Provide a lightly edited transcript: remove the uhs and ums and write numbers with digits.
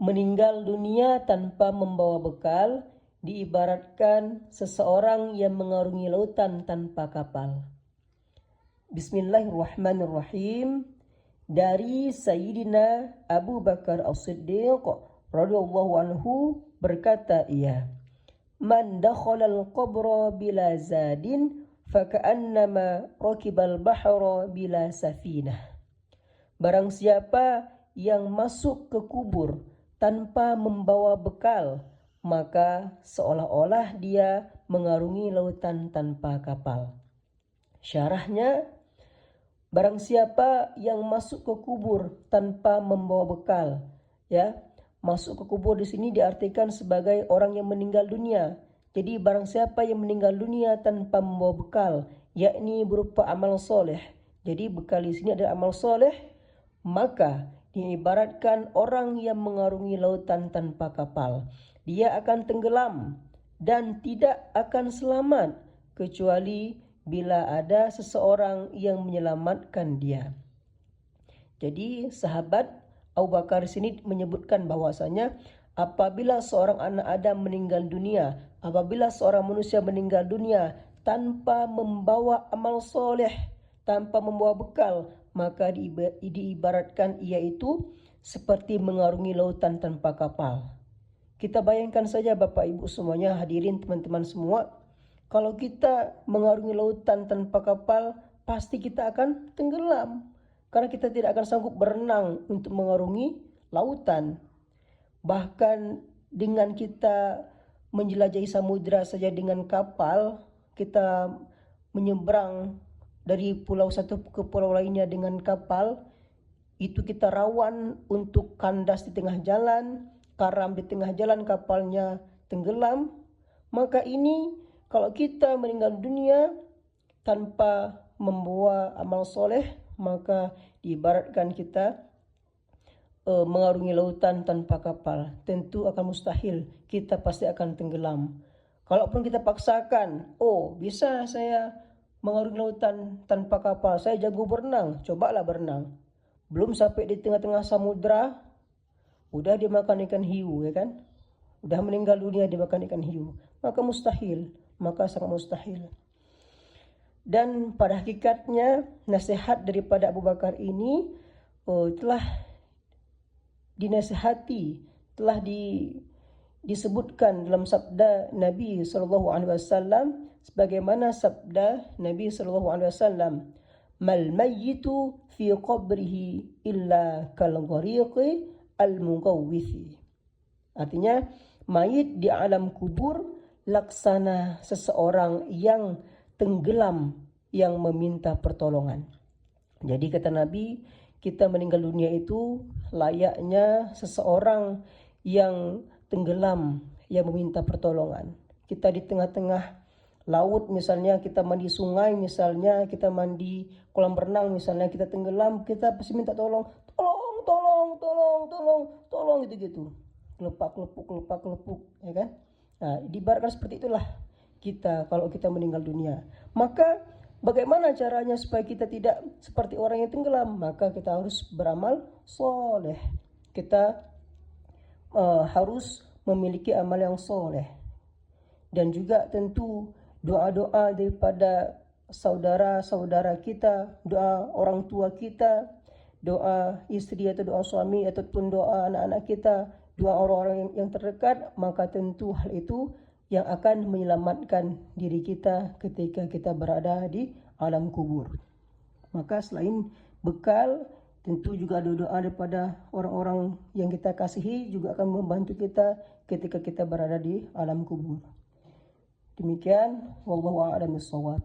meninggal dunia tanpa membawa bekal diibaratkan seseorang yang mengarungi lautan tanpa kapal. Bismillahirrahmanirrahim. Dari Sayyidina Abu Bakar As-Siddiq radhiyallahu anhu berkata ia, "Man dakhala al-qabra bila zadin faka'annama rakibal bahra bila safinah." Barang siapa yang masuk ke kubur tanpa membawa bekal, maka seolah-olah dia mengarungi lautan tanpa kapal. Syarahnya, barang siapa yang masuk ke kubur tanpa membawa bekal, masuk ke kubur di sini diartikan sebagai orang yang meninggal dunia. Jadi barang siapa yang meninggal dunia tanpa membawa bekal, yakni berupa amal soleh. Jadi bekal di sini adalah amal soleh, maka diibaratkan orang yang mengarungi lautan tanpa kapal. Dia akan tenggelam dan tidak akan selamat kecuali bila ada seseorang yang menyelamatkan dia. Jadi sahabat Abu Bakar sini menyebutkan bahwasanya apabila seorang anak Adam meninggal dunia, apabila seorang manusia meninggal dunia tanpa membawa amal soleh, tanpa membawa bekal, maka diibaratkan ia itu seperti mengarungi lautan tanpa kapal. Kita bayangkan saja Bapak Ibu semuanya, hadirin teman-teman semua, kalau kita mengarungi lautan tanpa kapal, pasti kita akan tenggelam. Karena kita tidak akan sanggup berenang untuk mengarungi lautan. Bahkan dengan kita menjelajahi samudera saja dengan kapal, kita menyeberang dari pulau satu ke pulau lainnya dengan kapal, itu kita rawan untuk kandas di tengah jalan, karam di tengah jalan, kapalnya tenggelam. Maka ini kalau kita meninggal dunia tanpa membawa amal soleh, maka diibaratkan kita mengarungi lautan tanpa kapal. Tentu akan mustahil, kita pasti akan tenggelam. Kalaupun kita paksakan, bisa saya mengarungi lautan tanpa kapal, saya jago berenang, cobalah berenang. Belum sampai di tengah-tengah samudra, udah dimakan ikan hiu, ya kan? Udah meninggal dunia dimakan ikan hiu. Maka mustahil, maka sangat mustahil. Dan pada hakikatnya nasihat daripada Abu Bakar ini telah dinasihati, telah disebutkan dalam sabda Nabi SAW, sebagaimana sabda Nabi SAW, "Mal mayyitu fi qabrihi illa kal ghariqi al mughawwithi." Artinya, mayit di alam kubur laksana seseorang yang tenggelam yang meminta pertolongan. Jadi kata Nabi, kita meninggal dunia itu layaknya seseorang yang tenggelam yang meminta pertolongan. Kita di tengah-tengah laut misalnya, kita mandi sungai misalnya, kita mandi kolam renang misalnya, kita tenggelam, kita pasti minta tolong gitu-gitu. Kelepuk, ya kan? Nah, diibaratkan seperti itulah kita kalau kita meninggal dunia. Maka bagaimana caranya supaya kita tidak seperti orang yang tenggelam? Maka kita harus beramal soleh. Kita harus memiliki amal yang soleh. Dan juga tentu doa-doa daripada saudara-saudara kita, doa orang tua kita, doa istri atau doa suami, ataupun doa anak-anak kita, doa orang-orang yang terdekat, maka tentu hal itu yang akan menyelamatkan diri kita ketika kita berada di alam kubur. Maka selain bekal, tentu juga ada doa daripada orang-orang yang kita kasihi juga akan membantu kita ketika kita berada di alam kubur. Demikian, wallahu a'lam bishawab.